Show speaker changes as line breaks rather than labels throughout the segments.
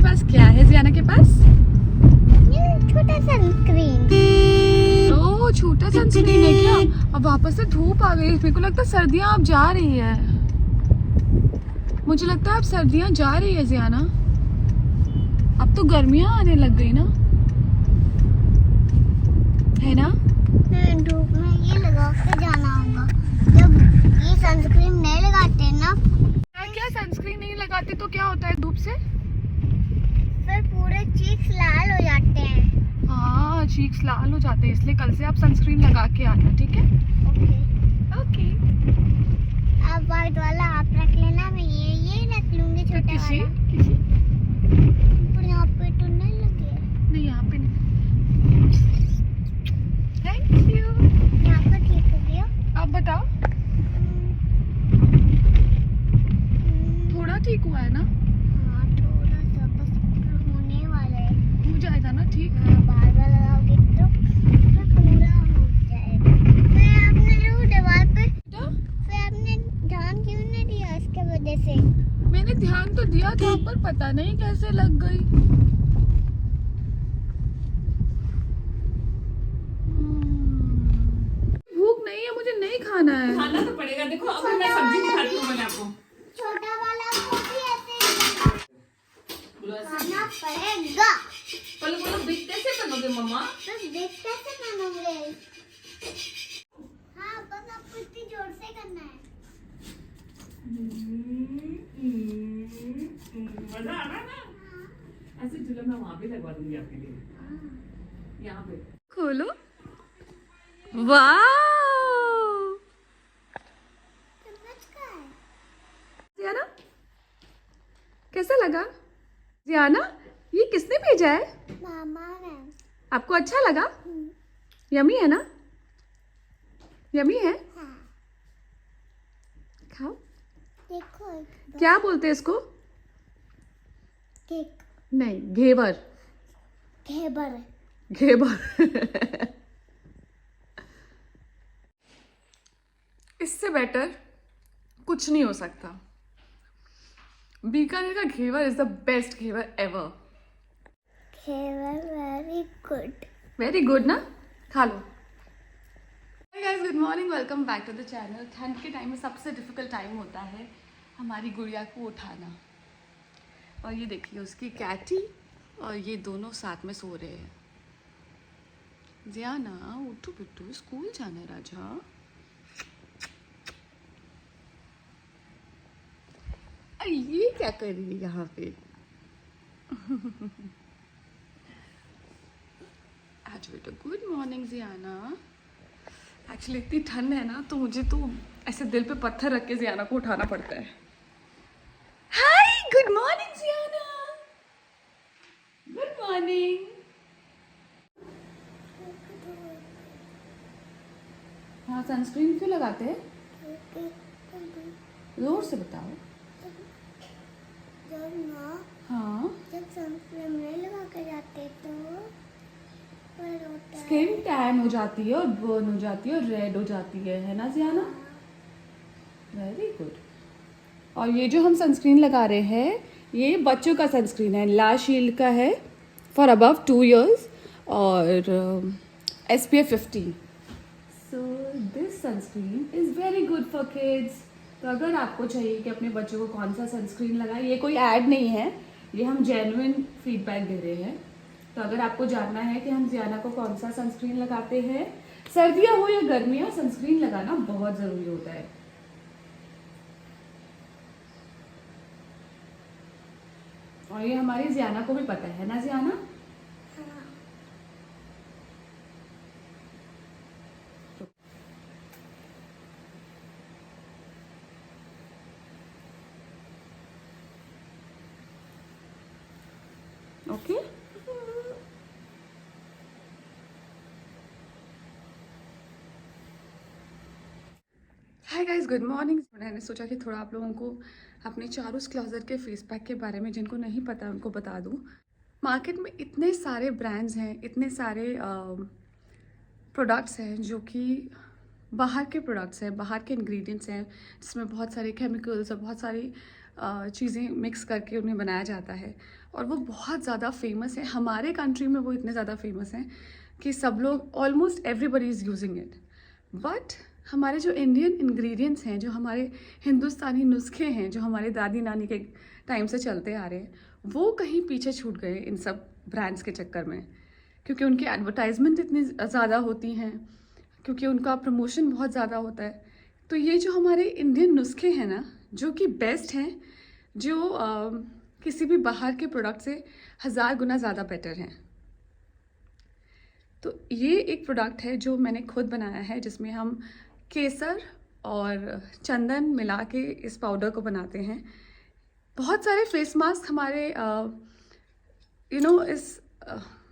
पास क्या है? जियाना के पास
छोटा सनस्क्रीन।
ओ छोटा सनस्क्रीन है क्या? अब वापस से धूप आ गई। मेरे को लगता है सर्दियाँ अब जा रही है। मुझे लगता है अब सर्दियाँ जा रही है जियाना। अब तो गर्मियाँ आने लग गई ना, है ना?
धूप में ये लगा के जाना होगा। जब ये सनस्क्रीन नहीं लगाते ना,
क्या सनस्क्रीन नहीं लगाते तो क्या होता है धूप से?
फिर पूरे चीक्स लाल हो जाते हैं।
हाँ, चीक्स लाल हो जाते हैं, इसलिए कल से आप सनस्क्रीन लगा के आना, ठीक है?
ओके।
ओके।
आप व्हाइट वाला आप रख लेना, मैं ये रख लूंगी
तो
छोटा
किसी
वाला।
किसी
पर यहाँ पे तो नहीं लगे।
नहीं, यहाँ पे नहीं। Thank you.
यहाँ पे ठीक हो गया।
आप बताओ, थोड़ा ठीक हुआ है ना?
हाँ थोड़ा सा बस होने वाला है।
हो जाएगा ना ठीक?
हाँ, बार बार लगाओगे तो फिर पूरा हो जाएगा। फिर आपने वो दीवार पे
बेटा,
फिर आपने ध्यान क्यों नहीं दिया इसके वजह से?
मैंने ध्यान तो दिया था पर पता नहीं कैसे लग गई। भूख नहीं है, मुझे नहीं खाना है।
खाना तो पड़ेगा। देखो अभी मैं सब्जी नहीं खाती हूँ, मैंने आपको
छोटा वाला को भी ऐसे
बोलो ऐसे।
खाना पड़ेगा।
पहले बोलो बिग कैसे बनोगे मम्मा?
बस देख कैसे बनोगे? हाँ बस आपको इतनी जोर से करना है।
मजा आ रहा है ना? ऐसे झूला मैं वहाँ पे लगवा दूंगी आपके लिए, यहाँ पे।
खोलो। वाह,
चम्मच का है।
जियाना कैसा लगा? जियाना, ये किसने भेजा है?
मामा ने।
आपको अच्छा लगा? यमी है ना? यमी है?
हाँ
खाओ।
देखो एक
क्या बोलते हैं इसको?
केक
नहीं, घेवर।
घेबर।
घेवर। इससे बेटर कुछ नहीं हो सकता। बीकानेर का ghevar is the best ghevar ever.
घेबर वेरी गुड।
वेरी गुड ना? खा लो। Hi guys, good morning, welcome back to the channel. ठंड के टाइम में सबसे डिफिकल्ट टाइम होता है हमारी गुड़िया को उठाना। और ये देखिए उसकी कैटी और ये दोनों साथ में सो रहे हैं। जियाना उठो बिट्टू, स्कूल जाना है राजा। ये क्या कर रही है यहाँ पे? आज बेटा गुड मॉर्निंग जियाना। एक्चुअली इतनी ठंड है ना तो मुझे तो ऐसे दिल पे पत्थर रख के जियाना को उठाना पड़ता है। Hi, good morning Jiyana. Good morning. हाँ, सनस्क्रीन क्यों लगाते हैं? जोर से बताओ।
जब ना
हाँ,
जब सनस्क्रीन नहीं लगा के जाते तो फिर होता है।
स्किन टैन हो जाती है और बर्न हो जाती है और रेड हो जाती है ना जियाना? Very good. और ये जो हम सनस्क्रीन लगा रहे हैं ये बच्चों का सनस्क्रीन है, ला शील्ड का है, फॉर अबव 2 years और SPF 50। So this sunscreen is very good for kids. तो अगर आपको चाहिए कि अपने बच्चों को कौन सा सनस्क्रीन लगाए, ये कोई ऐड नहीं है, ये हम जेन्युइन फीडबैक दे रहे हैं। तो अगर आपको जानना है कि हम जियाना को कौन सा सनस्क्रीन लगाते हैं, सर्दियाँ हो या गर्मियाँ, सनस्क्रीन लगाना बहुत ज़रूरी होता है। और ये हमारी जियाना को भी पता है ना Jiyana? Okay. Hi guys, good morning. मैंने सोचा कि थोड़ा आप लोगों को अपने चारूस क्लोजेट के फेस पैक के बारे में, जिनको नहीं पता उनको बता दूं। मार्केट में इतने सारे ब्रांड्स हैं, इतने सारे प्रोडक्ट्स हैं जो कि बाहर के प्रोडक्ट्स हैं, बाहर के इंग्रेडिएंट्स हैं, जिसमें बहुत सारे केमिकल्स और बहुत सारी चीज़ें मिक्स करके उन्हें बनाया जाता है और वो बहुत ज़्यादा फेमस है। हमारे कंट्री में वो इतने ज़्यादा फेमस हैं कि सब लोग, almost everybody is using it. But हमारे जो इंडियन इंग्रेडिएंट्स हैं, जो हमारे हिंदुस्तानी नुस्खे हैं, जो हमारे दादी नानी के टाइम से चलते आ रहे हैं, वो कहीं पीछे छूट गए इन सब ब्रांड्स के चक्कर में, क्योंकि उनकी एडवर्टाइजमेंट इतनी ज़्यादा होती हैं, क्योंकि उनका प्रमोशन बहुत ज़्यादा होता है। तो ये जो हमारे इंडियन नुस्खे हैं ना, जो कि बेस्ट हैं, जो किसी भी बाहर के प्रोडक्ट से 1000 गुना ज़्यादा बेटर हैं। तो ये एक प्रोडक्ट है जो मैंने खुद बनाया है, जिसमें हम केसर और चंदन मिला के इस पाउडर को बनाते हैं। बहुत सारे फेस मास्क हमारे इस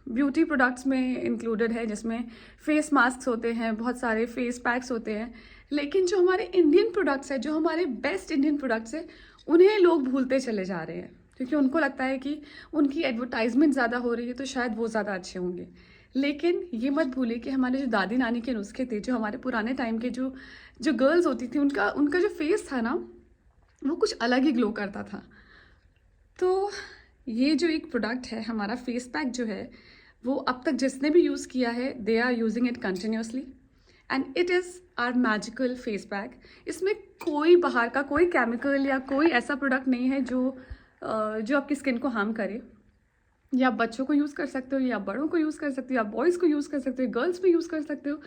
ब्यूटी प्रोडक्ट्स में इंक्लूडेड है, जिसमें फेस मास्क होते हैं, बहुत सारे फेस पैक्स होते हैं। लेकिन जो हमारे इंडियन प्रोडक्ट्स है, जो हमारे बेस्ट इंडियन प्रोडक्ट्स है, उन्हें लोग भूलते चले जा रहे हैं, क्योंकि उनको लगता है कि उनकी एडवर्टाइजमेंट ज़्यादा हो रही है तो शायद वो ज़्यादा अच्छे होंगे। लेकिन ये मत भूलिए कि हमारे जो दादी नानी के नुस्खे थे, जो हमारे पुराने टाइम के जो गर्ल्स होती थी, उनका जो फेस था ना, वो कुछ अलग ही ग्लो करता था। तो ये जो एक प्रोडक्ट है, हमारा फेस पैक जो है, वो अब तक जिसने भी यूज़ किया है, they are using it continuously and it is are magical face pack. इसमें कोई बाहर का कोई केमिकल या कोई ऐसा प्रोडक्ट नहीं है जो आपकी स्किन को हार्म करे। या आप बच्चों को यूज़ कर सकते हो, या बड़ों को यूज़ कर सकते हो, या बॉयज़ को यूज़ कर सकते हो, गर्ल्स भी यूज़ कर सकते हो।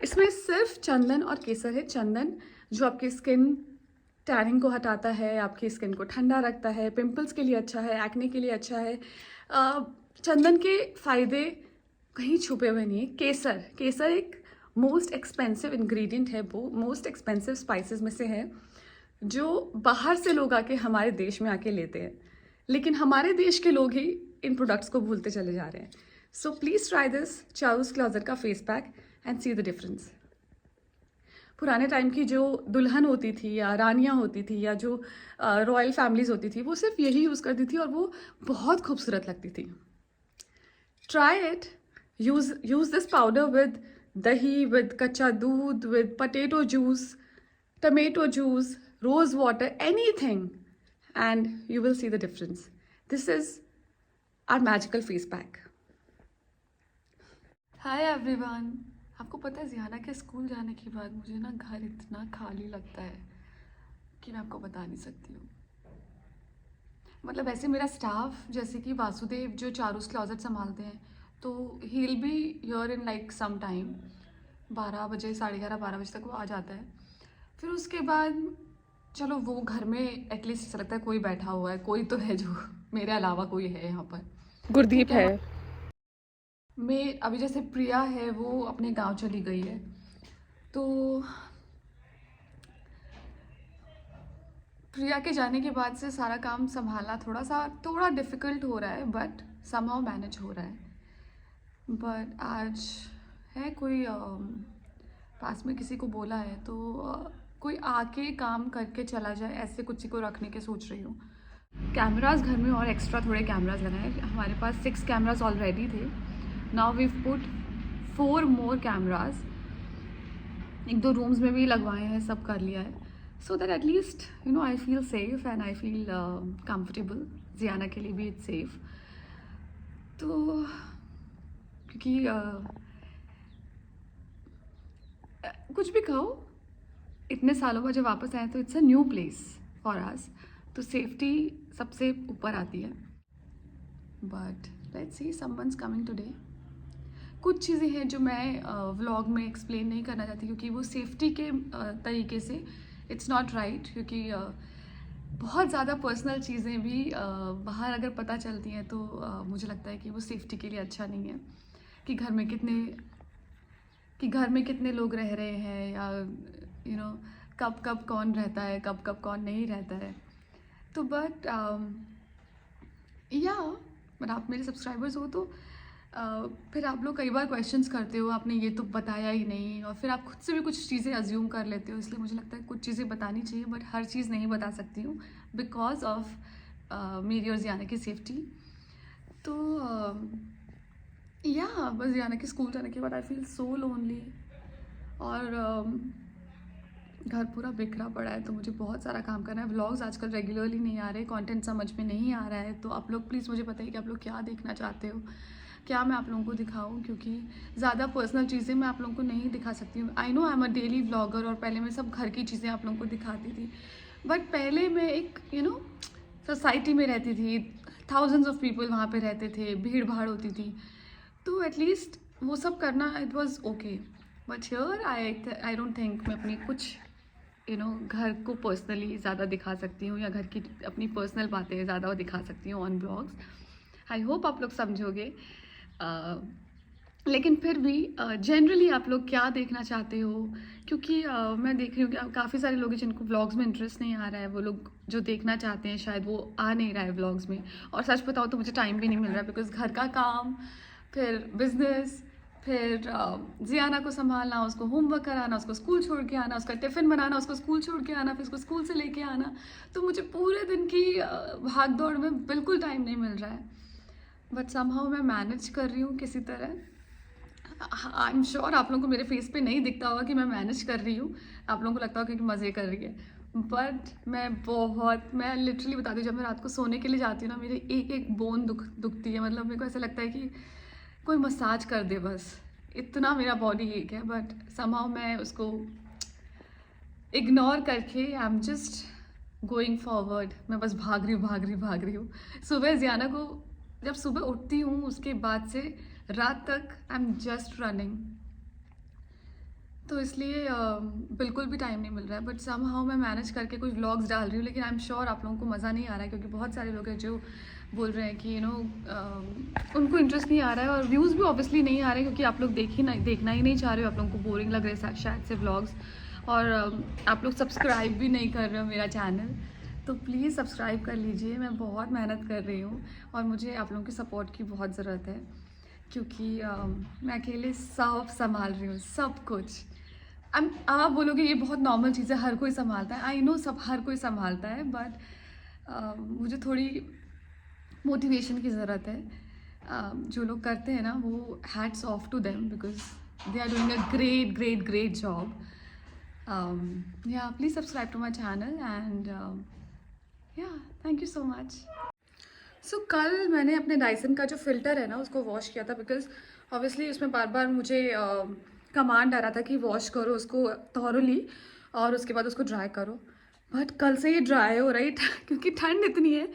इसमें सिर्फ चंदन और केसर है। चंदन जो आपकी स्किन टैनिंग को हटाता है, आपकी स्किन को ठंडा रखता है, पिंपल्स के लिए अच्छा है, एक्ने के लिए अच्छा है। चंदन के फ़ायदे कहीं छुपे हुए नहीं है। केसर एक मोस्ट एक्सपेंसिव इंग्रेडिएंट है, वो मोस्ट एक्सपेंसिव स्पाइसेस में से है, जो बाहर से लोग आके हमारे देश में आके लेते हैं, लेकिन हमारे देश के लोग ही इन प्रोडक्ट्स को भूलते चले जा रहे हैं। So please try this Charu's closet का face pack and see the difference. पुराने टाइम की जो दुल्हन होती थी, या रानियाँ होती थी, या जो रॉयल फैमिलीज होती थी, वो सिर्फ यही यूज़ करती थी और वो बहुत खूबसूरत लगती थी। Try it, use this powder with दही, विद कच्चा दूध, with potato juice, tomato juice, rose water, anything, and you will see the difference. This is our magical face pack. Hi everyone. आपको पता है, ज़ियाना के स्कूल जाने के बाद मुझे ना घर इतना खाली लगता है कि मैं आपको बता नहीं सकती हूँ। मतलब ऐसे मेरा स्टाफ, जैसे कि वासुदेव जो चारूस क्लोजेट संभालते हैं, तो he will be here in like some time, 12 बजे, 11:30, 12 बजे तक वो आ जाता है। फिर उसके बाद चलो वो घर में एटलीस्ट ऐसा लगता है कोई बैठा हुआ है, कोई तो है जो मेरे अलावा कोई है यहाँ पर।
गुरदीप है।
मैं अभी जैसे प्रिया है, वो अपने गांव चली गई है, तो प्रिया के जाने के बाद से सारा काम संभालना थोड़ा डिफ़िकल्ट हो रहा है, बट समहाउ मैनेज हो रहा है। बट आज है कोई पास में किसी को बोला है, तो कोई आके काम करके चला जाए, ऐसे कुछ को रखने के सोच रही हूँ। कैमरास घर में और एक्स्ट्रा थोड़े कैमरास लगाए। हमारे पास 6 कैमरास ऑलरेडी थे। Now we put 4 more cameras. 1-2 rooms में भी लगवाए हैं, सब कर लिया है, so that at least I feel safe and I feel comfortable. Ziyana के लिए भी इट्स सेफ। तो क्योंकि कुछ भी कहो, इतने सालों बाद जब वापस आए तो it's a new place for us, तो सेफ्टी सबसे ऊपर आती है। But let's see, someone's coming today. कुछ चीज़ें हैं जो मैं व्लॉग में एक्सप्लेन नहीं करना चाहती, क्योंकि वो सेफ्टी के तरीके से इट्स नॉट राइट, क्योंकि बहुत ज़्यादा पर्सनल चीज़ें भी बाहर अगर पता चलती हैं तो मुझे लगता है कि वो सेफ्टी के लिए अच्छा नहीं है, कि घर में कितने लोग रह रहे हैं, या कब कौन रहता है, कब कौन नहीं रहता है। तो बट आप मेरे सब्सक्राइबर्स हो, तो फिर आप लोग कई बार क्वेश्चंस करते हो, आपने ये तो बताया ही नहीं, और फिर आप खुद से भी कुछ चीज़ें अज्यूम कर लेते हो। इसलिए मुझे लगता है कुछ चीज़ें बतानी चाहिए, बट हर चीज़ नहीं बता सकती हूँ, बिकॉज ऑफ मेरी और ज़ियाना की सेफ्टी। तो बस ज़ियाना के स्कूल जाने के बाद आई फील सो लोनली, और घर पूरा बिखरा पड़ा है, तो मुझे बहुत सारा काम करना है। व्लॉग्स आजकल रेगुलरली नहीं आ रहे, कंटेंट समझ में नहीं आ रहा है, तो आप लोग प्लीज़ मुझे बताइए कि आप लोग क्या देखना चाहते हो, क्या मैं आप लोगों को दिखाऊं, क्योंकि ज़्यादा पर्सनल चीज़ें मैं आप लोगों को नहीं दिखा सकती हूँ। I know I am a daily vlogger, और पहले मैं सब घर की चीज़ें आप लोगों को दिखाती थी, बट पहले मैं एक सोसाइटी में रहती थी, थाउजेंड्स ऑफ पीपल वहाँ पे रहते थे, भीड़ भाड़ होती थी, तो एटलीस्ट वो सब करना it was okay. But here I don't think मैं अपनी कुछ घर को पर्सनली ज़्यादा दिखा सकती हूँ, या घर की अपनी पर्सनल बातें ज़्यादा दिखा सकती हूँ ऑन ब्लॉग्स। आई होप आप लोग समझोगे। लेकिन फिर भी जनरली आप लोग क्या देखना चाहते हो, क्योंकि मैं देख रही हूँ कि काफ़ी सारे लोग हैं जिनको व्लॉग्स में इंटरेस्ट नहीं आ रहा है, वो लोग जो देखना चाहते हैं शायद वो आ नहीं रहा है व्लॉग्स में। और सच बताओ तो मुझे टाइम भी नहीं मिल रहा है, बिकॉज घर का काम, फिर बिजनेस, फिर जियाना को संभालना, उसको होमवर्क कराना, उसको स्कूल छोड़ के आना, उसका टिफ़िन बनाना, उसको स्कूल छोड़ के आना, फिर उसको स्कूल से लेके आना, तो मुझे पूरे दिन की भाग दौड़ में बिल्कुल टाइम नहीं मिल रहा है। बट समहाउ मैं मैनेज कर रही हूँ किसी तरह। आई एम श्योर आप लोगों को मेरे फेस पे नहीं दिखता होगा कि मैं मैनेज कर रही हूँ, आप लोगों को लगता होगा कि मज़े कर रही है, बट मैं लिटरली बताती हूँ, जब मैं रात को सोने के लिए जाती हूँ ना, मेरी एक एक बोन दुखती है। मतलब मेरे को ऐसा लगता है कि कोई मसाज कर दे, बस इतना मेरा बॉडी एक है। बट समहाउ मैं उसको इग्नोर करके आई एम जस्ट गोइंग फॉरवर्ड। मैं बस भाग रही हूँ। सुबह जियाना को जब सुबह उठती हूँ उसके बाद से रात तक आई एम जस्ट रनिंग, तो इसलिए बिल्कुल भी टाइम नहीं मिल रहा है। बट समहाउ मैं मैनेज करके कुछ व्लॉग्स डाल रही हूँ, लेकिन आई एम श्योर आप लोगों को मज़ा नहीं आ रहा है, क्योंकि बहुत सारे लोग हैं जो बोल रहे हैं कि उनको इंटरेस्ट नहीं आ रहा है, और व्यूज़ भी ऑब्वियसली नहीं आ रहे हैं, क्योंकि आप लोग देखना ही नहीं चाह रहे हो, आप लोगों को बोरिंग लग रहे हैं शायद से व्लॉग्स, और आप लोग सब्सक्राइब भी नहीं कर रहे हो मेरा चैनल, तो प्लीज़ सब्सक्राइब कर लीजिए। मैं बहुत मेहनत कर रही हूँ और मुझे आप लोगों की सपोर्ट की बहुत ज़रूरत है, क्योंकि मैं अकेले सब संभाल रही हूँ, सब कुछ। आप बोलोगे ये बहुत नॉर्मल चीज़ है, हर कोई संभालता है। आई नो हर कोई संभालता है, बट मुझे थोड़ी मोटिवेशन की ज़रूरत है। जो लोग करते हैं ना, वो hats off to them, because they are doing a great job. या please subscribe to my channel, and या thank you so much. So कल मैंने अपने डाइसन का जो फ़िल्टर है ना उसको वॉश किया था, बिकॉज ऑब्वियसली उसमें बार बार मुझे कमांड आ रहा था कि वॉश करो उसको थॉरोली और उसके बाद उसको ड्राई करो। बट कल से ये ड्राई हो रही क्योंकि ठंड इतनी है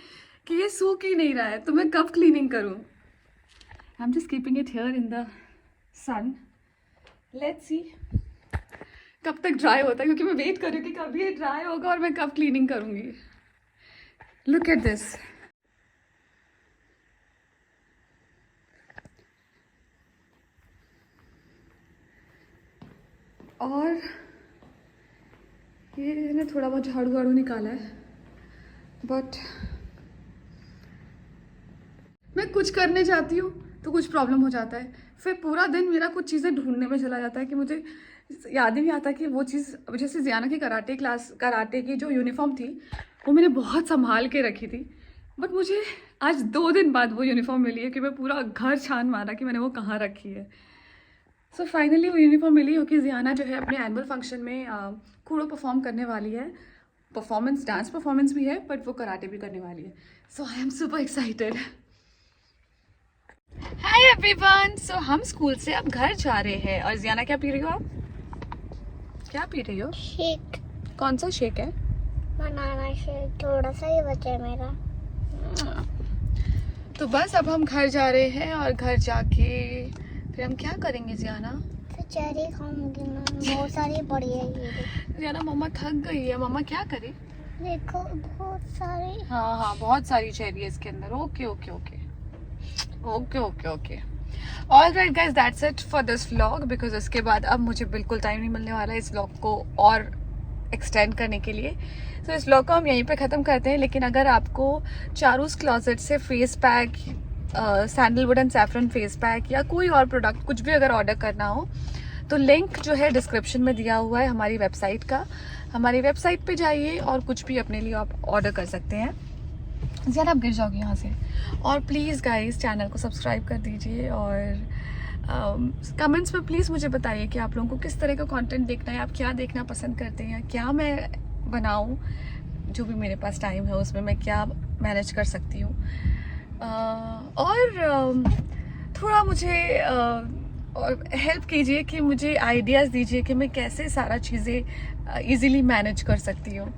कि ये सूख ही नहीं रहा है, तो मैं कब क्लीनिंग करूँ। I am just keeping it here in the sun, let's see कब तक ड्राई होता है, क्योंकि मैं वेट कर रही हूँ कि कब ये ड्राई होगा और मैं कब क्लीनिंग करूँगी। Look at this. और ये ने थोड़ा बहुत झाड़ू वाड़ू निकाला है, बट मैं कुछ करने जाती हूँ तो कुछ प्रॉब्लम हो जाता है, फिर पूरा दिन मेरा कुछ चीज़ें ढूंढने में चला जाता है कि मुझे याद ही नहीं आता कि वो चीज़, जैसे जियाना की कराटे की जो यूनिफॉर्म थी वो मैंने बहुत संभाल के रखी थी, बट मुझे आज 2 दिन बाद वो यूनिफॉर्म मिली है कि मैं पूरा घर छान मारा कि मैंने वो कहाँ रखी है। सो फाइनली वो यूनिफॉर्म मिली, क्योंकि जियाना जो है अपने एनुअल फंक्शन में कूड़ो परफॉर्म करने वाली है। डांस परफॉर्मेंस भी है, बट वो कराटे भी करने वाली है। So I am super excited. Hi everyone. So हम स्कूल से अब घर जा रहे हैं, और जियाना क्या पी रही हो आप? क्या पी रही हो?
शेक।
कौन सा शेक है?
बनाना शेक, थोड़ा सा ही बचा है मेरा।
तो बस अब हम घर जा रहे हैं, और घर जाके फिर हम क्या करेंगे जियाना?
फिर चेरी खाऊंगी मैं, बहुत सारी पड़ी है ये।
जियाना मम्मा थक गई है, मम्मा क्या करे?
देखो बहुत सारी।
हाँ बहुत सारी चेरी है इसके अंदर। Okay all right guys, that's it for this vlog, because इसके बाद अब मुझे बिल्कुल टाइम नहीं मिलने वाला है इस व्लॉग को और एक्सटेंड करने के लिए। तो इस व्लॉग को हम यहीं पे ख़त्म करते हैं। लेकिन अगर आपको चारूस क्लॉजेट से face pack, sandalwood and saffron face pack या कोई और प्रोडक्ट कुछ भी अगर ऑर्डर करना हो, तो लिंक जो है डिस्क्रिप्शन में दिया हुआ है हमारी वेबसाइट का। हमारी वेबसाइट पे जाइए और कुछ भी अपने लिए आप ऑर्डर कर सकते हैं। ज़्यादा आप गिर जाओगे यहाँ से। और प्लीज़ गाइस चैनल को सब्सक्राइब कर दीजिए, और कमेंट्स में प्लीज़ मुझे बताइए कि आप लोगों को किस तरह का कंटेंट देखना है, आप क्या देखना पसंद करते हैं, क्या मैं बनाऊं, जो भी मेरे पास टाइम है उसमें मैं क्या मैनेज कर सकती हूँ। और थोड़ा मुझे और हेल्प कीजिए कि मुझे आइडियाज़ दीजिए कि मैं कैसे सारा चीज़ें इजीली मैनेज कर सकती हूँ।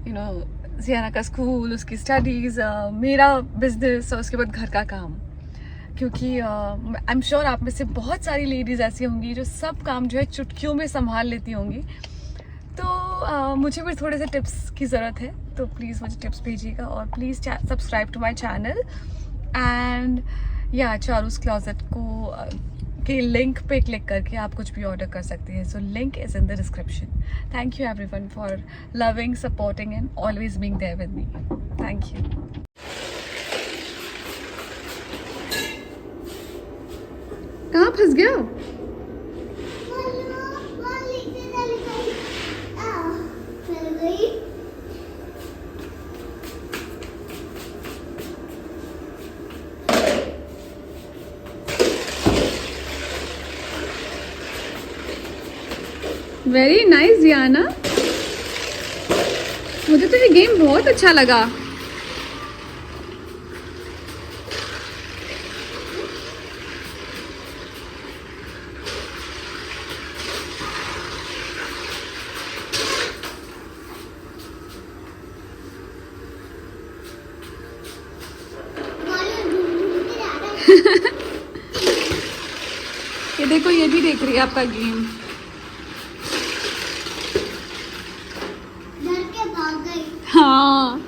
यू नो, ज़ियाना का स्कूल, उसकी स्टडीज़, मेरा बिजनेस और उसके बाद घर का काम। क्योंकि आई एम श्योर आप में से बहुत सारी लेडीज़ ऐसी होंगी जो सब काम जो है चुटकियों में संभाल लेती होंगी। तो मुझे भी थोड़े से टिप्स की ज़रूरत है, तो प्लीज़ मुझे टिप्स भेजिएगा और please subscribe to my channel. And या चारूस क्लोजेट को के लिंक पे क्लिक करके आप कुछ भी ऑर्डर कर सकते हैं। So link is in the description. Thank you everyone for loving, supporting and always being there with me. Thank you. कहाँ फंस गया? वेरी नाइस ज़ियाना, मुझे तो ये गेम बहुत अच्छा लगा। ये देखो, ये भी देख रही है आपका गेम।
डर के भाग गई।
हाँ।